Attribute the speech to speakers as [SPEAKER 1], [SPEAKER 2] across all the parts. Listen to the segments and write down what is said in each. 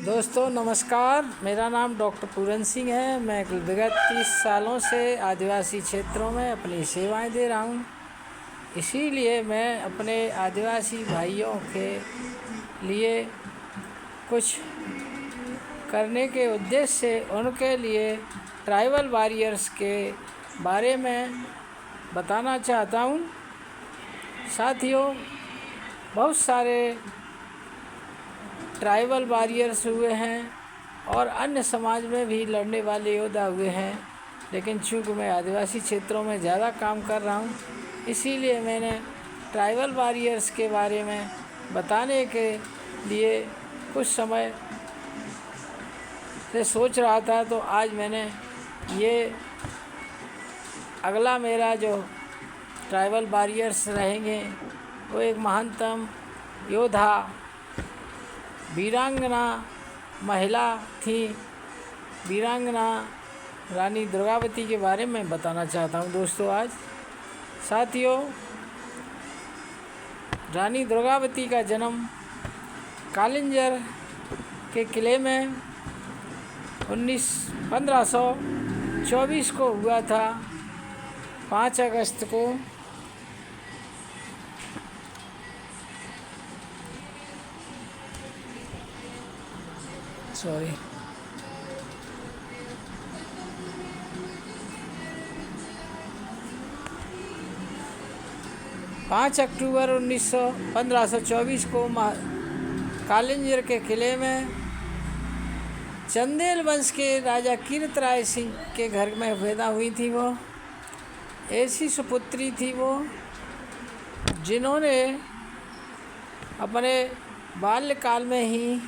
[SPEAKER 1] दोस्तों नमस्कार। मेरा नाम डॉक्टर पूरन सिंह है। मैं विगत 30 सालों से आदिवासी क्षेत्रों में अपनी सेवाएं दे रहा हूं। इसीलिए मैं अपने आदिवासी भाइयों के लिए कुछ करने के उद्देश्य से उनके लिए ट्राइबल वॉरियर्स के बारे में बताना चाहता हूं। साथियों, बहुत सारे ट्राइबल वॉरियर्स हुए हैं और अन्य समाज में भी लड़ने वाले योद्धा हुए हैं, लेकिन चूँकि मैं आदिवासी क्षेत्रों में ज़्यादा काम कर रहा हूँ, इसीलिए मैंने ट्राइबल वॉरियर्स के बारे में बताने के लिए कुछ समय से सोच रहा था। तो आज मैंने ये अगला मेरा जो ट्राइबल वॉरियर्स रहेंगे वो एक महानतम योद्धा वीरांगना महिला थी, वीरांगना रानी दुर्गावती के बारे में बताना चाहता हूँ दोस्तों आज। साथियों, रानी दुर्गावती का जन्म कालिंजर के किले में 1524 को हुआ था, 5 अगस्त को। सॉरी 5 अक्टूबर 1524 को कालिंजर के किले में चंदेल वंश के राजा कीर्तराय सिंह के घर में पैदा हुई थी। वो ऐसी सुपुत्री थी वो जिन्होंने अपने बाल्यकाल में ही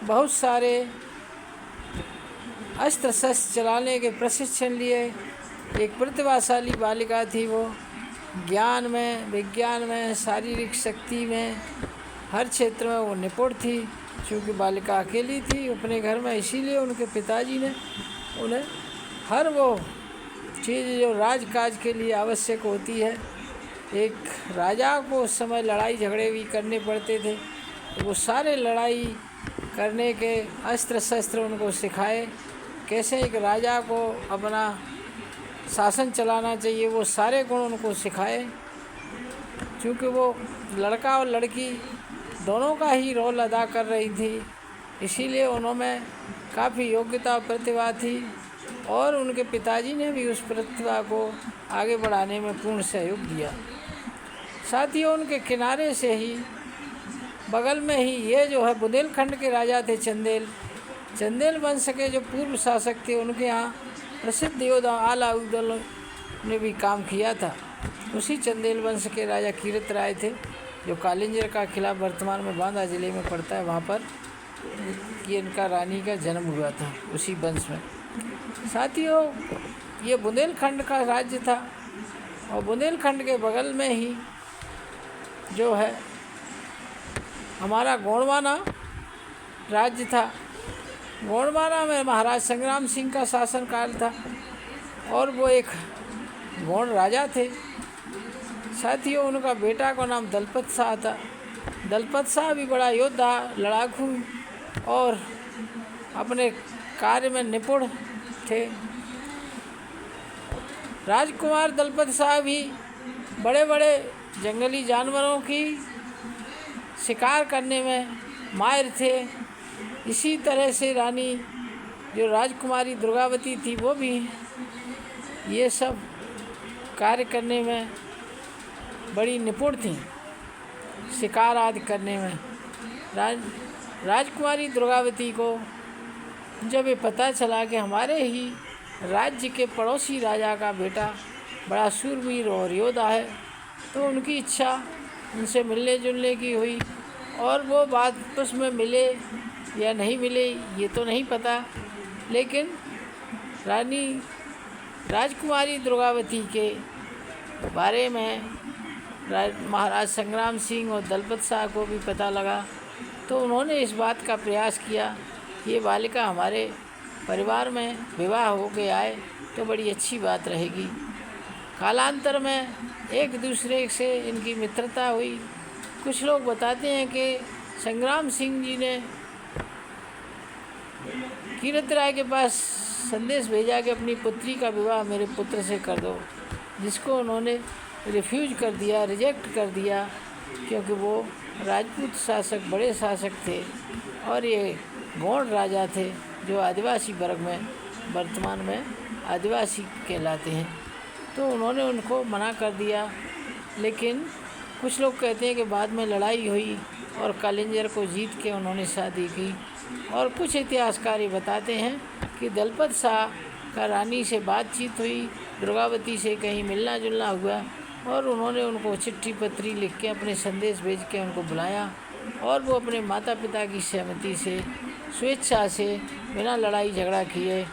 [SPEAKER 1] बहुत सारे अस्त्र शस्त्र चलाने के प्रशिक्षण लिए। एक प्रतिभाशाली बालिका थी वो, ज्ञान में, विज्ञान में, शारीरिक शक्ति में, हर क्षेत्र में वो निपुण थी। क्योंकि बालिका अकेली थी अपने घर में, इसीलिए उनके पिताजी ने उन्हें हर वो चीज़ जो राजकाज के लिए आवश्यक होती है, एक राजा को उस समय लड़ाई झगड़े भी करने पड़ते थे, तो वो सारे लड़ाई करने के अस्त्र शस्त्र उनको सिखाए, कैसे एक राजा को अपना शासन चलाना चाहिए, वो सारे गुण उनको सिखाए। क्योंकि वो लड़का और लड़की दोनों का ही रोल अदा कर रही थी, इसीलिए उनमें काफ़ी योग्यता और प्रतिभा थी और उनके पिताजी ने भी उस प्रतिभा को आगे बढ़ाने में पूर्ण सहयोग दिया। साथ ही उनके किनारे से ही बगल में ही ये जो है बुंदेलखंड के राजा थे चंदेल वंश के जो पूर्व शासक थे, उनके यहाँ प्रसिद्ध योद्धा अलाउद्दौला ने भी काम किया था। उसी चंदेल वंश के राजा कीर्तराय थे, जो कालिंजर का किला वर्तमान में बांदा जिले में पड़ता है, वहाँ पर ये इनका रानी का जन्म हुआ था, उसी वंश में। साथियों, ये बुंदेलखंड का राज्य था और बुंदेलखंड के बगल में ही जो है हमारा गोंडवाना राज्य था। गोंडवाना में महाराज संग्राम सिंह का शासनकाल था और वो एक गोंड राजा थे। साथियों, उनका बेटा का नाम दलपत शाह था। दलपत शाह भी बड़ा योद्धा, लड़ाकू और अपने कार्य में निपुण थे। राजकुमार दलपत शाह भी बड़े बड़े जंगली जानवरों की शिकार करने में माहिर थे। इसी तरह से रानी जो राजकुमारी दुर्गावती थी, वो भी ये सब कार्य करने में बड़ी निपुण थी, शिकार आदि करने में। राजकुमारी दुर्गावती को जब ये पता चला कि हमारे ही राज्य के पड़ोसी राजा का बेटा बड़ा शूरवीर और योद्धा है, तो उनकी इच्छा उनसे मिलने जुलने की हुई। और वो बात उसमें मिले या नहीं मिले ये तो नहीं पता, लेकिन रानी राजकुमारी दुर्गावती के बारे में महाराज संग्राम सिंह और दलपत शाह को भी पता लगा, तो उन्होंने इस बात का प्रयास किया, ये बालिका हमारे परिवार में विवाह हो के आए तो बड़ी अच्छी बात रहेगी। कालांतर में एक दूसरे से इनकी मित्रता हुई। कुछ लोग बताते हैं कि संग्राम सिंह जी ने कीरत राय के पास संदेश भेजा कि अपनी पुत्री का विवाह मेरे पुत्र से कर दो, जिसको उन्होंने रिफ्यूज कर दिया, रिजेक्ट कर दिया, क्योंकि वो राजपूत शासक बड़े शासक थे और ये गौड़ राजा थे जो आदिवासी वर्ग में वर्तमान में आदिवासी कहलाते हैं। तो उन्होंने उनको मना कर दिया। लेकिन कुछ लोग कहते हैं कि बाद में लड़ाई हुई और कालिंजर को जीत के उन्होंने शादी की। और कुछ इतिहासकार ये बताते हैं कि दलपत शाह का रानी से बातचीत हुई, दुर्गावती से कहीं मिलना जुलना हुआ और उन्होंने उनको चिट्ठी पत्री लिख के अपने संदेश भेज के उनको बुलाया और वो अपने माता पिता की सहमति से स्वेच्छा से बिना लड़ाई झगड़ा किए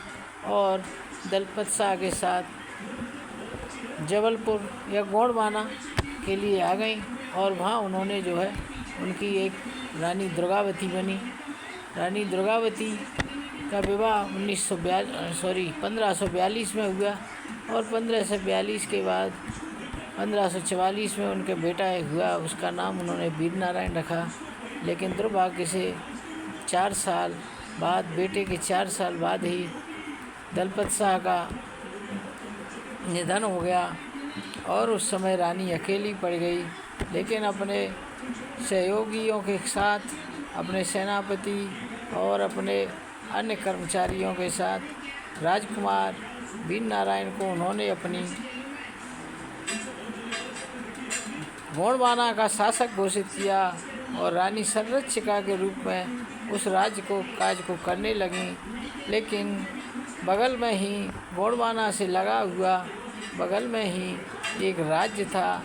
[SPEAKER 1] और दलपत शाह के साथ जबलपुर या गोंडवाना के लिए आ गई और वहाँ उन्होंने जो है उनकी एक रानी दुर्गावती बनी। रानी दुर्गावती का विवाह 1542 में हुआ और 1542 के बाद 1544 में उनके बेटा हुआ, उसका नाम उन्होंने वीर नारायण रखा। लेकिन दुर्भाग्य से 4 साल बाद, बेटे के 4 साल बाद ही दलपत शाह का निधन हो गया और उस समय रानी अकेली पड़ गई। लेकिन अपने सहयोगियों के साथ, अपने सेनापति और अपने अन्य कर्मचारियों के साथ राजकुमार वीर नारायण को उन्होंने अपनी गोंडवाना का शासक घोषित किया और रानी संरक्षिका के रूप में उस काज को करने लगीं। लेकिन बगल में ही गोंडवाना से लगा हुआ बगल में ही एक राज्य था,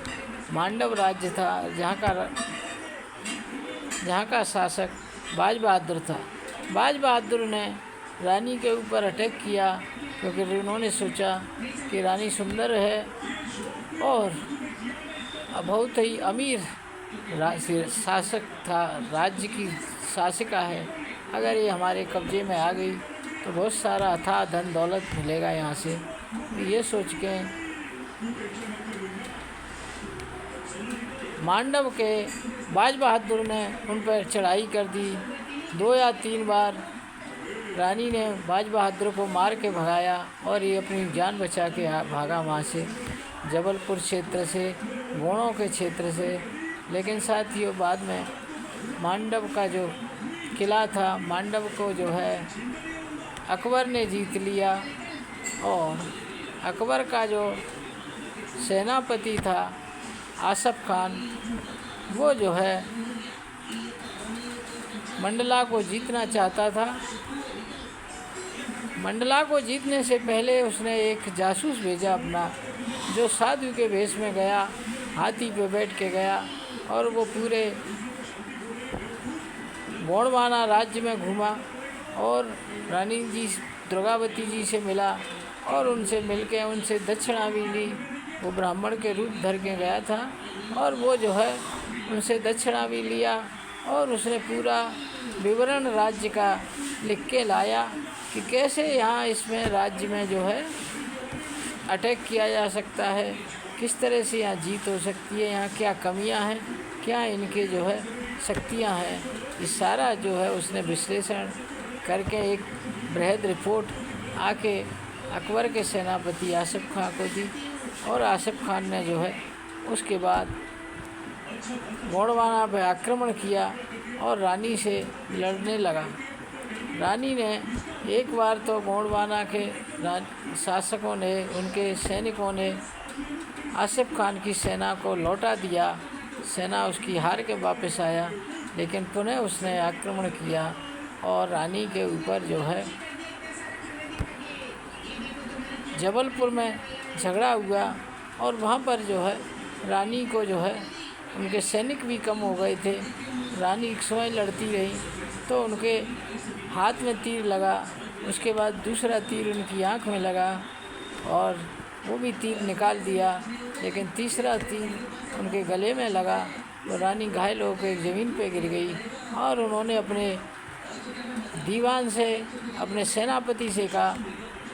[SPEAKER 1] मांडव राज्य था, जहाँ का शासक बाज बहादुर था। बाज बहादुर ने रानी के ऊपर अटैक किया क्योंकि उन्होंने सोचा कि रानी सुंदर है और बहुत ही अमीर शासक था, राज्य की शासिका है, अगर ये हमारे कब्जे में आ गई तो बहुत सारा अथाह धन दौलत मिलेगा यहाँ से। ये सोच के मांडव के बाज बहादुर ने उन पर चढ़ाई कर दी। 2 या 3 बार रानी ने बाज बहादुर को मार के भगाया और ये अपनी जान बचा के भागा वहाँ से, जबलपुर क्षेत्र से, गोंडों के क्षेत्र से। लेकिन साथियों, बाद में मांडव का जो किला था, मांडव को जो है अकबर ने जीत लिया और अकबर का जो सेनापति था आसफ खान, वो जो है मंडला को जीतना चाहता था। मंडला को जीतने से पहले उसने एक जासूस भेजा अपना, जो साधु के वेश में गया, हाथी पे बैठ के गया और वो पूरे गोंडवाना राज्य में घूमा और रानी जी दुर्गावती जी से मिला और उनसे मिलके उनसे दक्षिणा भी ली। वो ब्राह्मण के रूप धर के गया था और वो जो है उनसे दक्षिणा भी लिया और उसने पूरा विवरण राज्य का लिख के लाया कि कैसे यहाँ इसमें राज्य में जो है अटैक किया जा सकता है, किस तरह से यहाँ जीत हो सकती है, यहाँ क्या कमियाँ हैं, क्या इनके जो है शक्तियाँ हैं। इस सारा जो है उसने विश्लेषण करके एक बृहद रिपोर्ट आके अकबर के सेनापति आसिफ खान को दी और आसिफ खान ने जो है उसके बाद गोंडवाना पर आक्रमण किया और रानी से लड़ने लगा। रानी ने एक बार तो गोंडवाना के शासकों ने, उनके सैनिकों ने आसिफ खान की सेना को लौटा दिया, सेना उसकी हार के वापस आया। लेकिन पुनः उसने आक्रमण किया और रानी के ऊपर जो है जबलपुर में झगड़ा हुआ और वहाँ पर जो है रानी को जो है उनके सैनिक भी कम हो गए थे। रानी एक समय लड़ती रही तो उनके हाथ में तीर लगा, उसके बाद दूसरा तीर उनकी आँख में लगा और वो भी तीर निकाल दिया, लेकिन तीसरा तीर उनके गले में लगा तो रानी घायल होकर एक ज़मीन पे गिर गई और उन्होंने अपने दीवान से, अपने सेनापति से कहा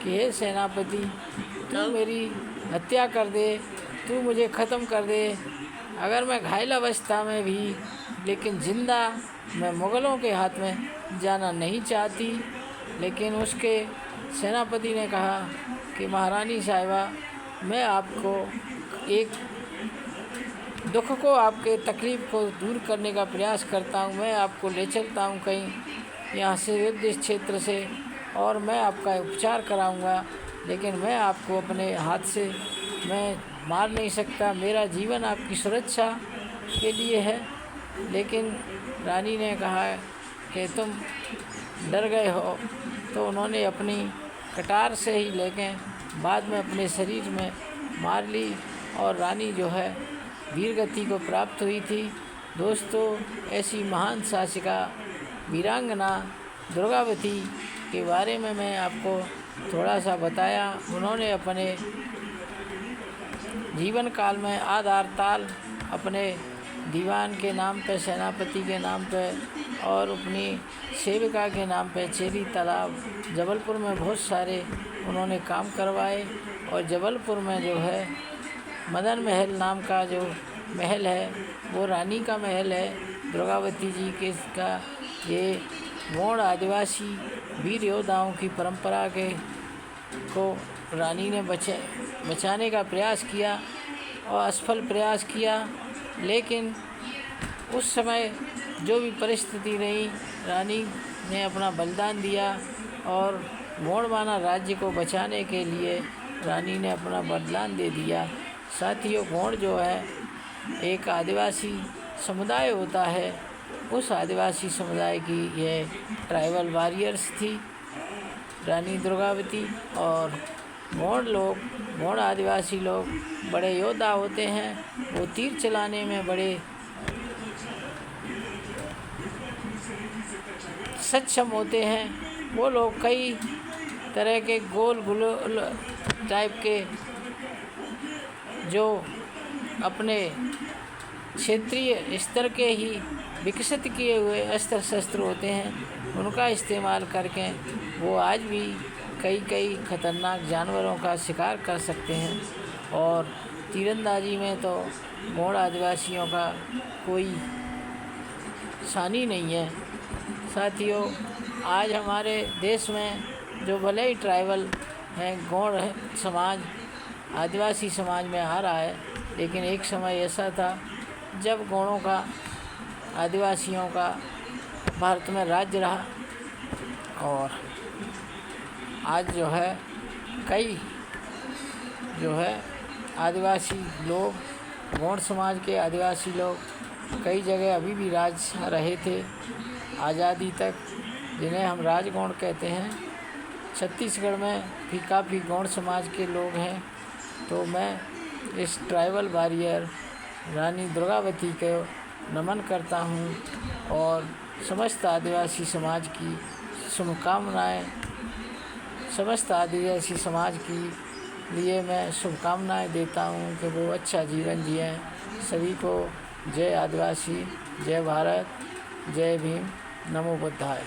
[SPEAKER 1] कि हे सेनापति, तू मेरी हत्या कर दे, तू मुझे ख़त्म कर दे। अगर मैं घायल अवस्था में भी लेकिन ज़िंदा मैं मुग़लों के हाथ में जाना नहीं चाहती। लेकिन उसके सेनापति ने कहा कि महारानी साहिबा, मैं आपको एक दुख को, आपके तकलीफ़ को दूर करने का प्रयास करता हूँ। मैं आपको ले चलता हूँ कहीं यहाँ से युद्ध क्षेत्र से, और मैं आपका उपचार कराऊँगा, लेकिन मैं आपको अपने हाथ से मैं मार नहीं सकता। मेरा जीवन आपकी सुरक्षा के लिए है। लेकिन रानी ने कहा कि तुम डर गए हो, तो उन्होंने अपनी कटार से ही लेके बाद में अपने शरीर में मार ली, और रानी जो है वीर गति को प्राप्त हुई थी। दोस्तों, ऐसी महान शासिका वीरांगना दुर्गावती के बारे में मैं आपको थोड़ा सा बताया। उन्होंने अपने जीवन काल में आधार ताल अपने दीवान के नाम पे, सेनापति के नाम पे और अपनी सेविका के नाम पे चेरी तालाब, जबलपुर में बहुत सारे उन्होंने काम करवाए। और जबलपुर में जो है मदन महल नाम का जो महल है वो रानी का महल है दुर्गावती जी के का। ये गौड़ आदिवासी वीर योद्धाओं की परंपरा के को रानी ने बचाने का प्रयास किया और असफल प्रयास किया। लेकिन उस समय जो भी परिस्थिति रही, रानी ने अपना बलिदान दिया और गोंडवाना राज्य को बचाने के लिए रानी ने अपना बलिदान दे दिया। साथियों, गोंड जो है एक आदिवासी समुदाय होता है। उस आदिवासी समुदाय की ये ट्राइबल वॉरियर्स थी रानी दुर्गावती। और गोंड आदिवासी लोग बड़े योद्धा होते हैं। वो तीर चलाने में बड़े सक्षम होते हैं। वो लोग कई तरह के गोल टाइप के जो अपने क्षेत्रीय स्तर के ही विकसित किए हुए अस्त्र शस्त्र होते हैं, उनका इस्तेमाल करके वो आज भी कई खतरनाक जानवरों का शिकार कर सकते हैं। और तीरंदाजी में तो गोंड आदिवासियों का कोई सानी नहीं है। साथियों, आज हमारे देश में जो भले ही ट्राइबल हैं, गोंड समाज आदिवासी समाज में आ रहा है, लेकिन एक समय ऐसा था जब गोंडों का, आदिवासियों का भारत में राज्य रहा। और आज जो है कई जो है आदिवासी लोग, गोंड समाज के आदिवासी लोग कई जगह अभी भी राज रहे थे आज़ादी तक, जिन्हें हम राजगोंड कहते हैं। छत्तीसगढ़ में भी काफ़ी गोंड समाज के लोग हैं। तो मैं इस ट्राइबल वॉरियर रानी दुर्गावती को नमन करता हूँ और समस्त आदिवासी समाज की शुभकामनाएँ, समस्त आदिवासी समाज की लिए मैं शुभकामनाएँ देता हूँ कि वो अच्छा जीवन जिएं। सभी को जय आदिवासी, जय भारत, जय भीम, नमो बुद्धाय।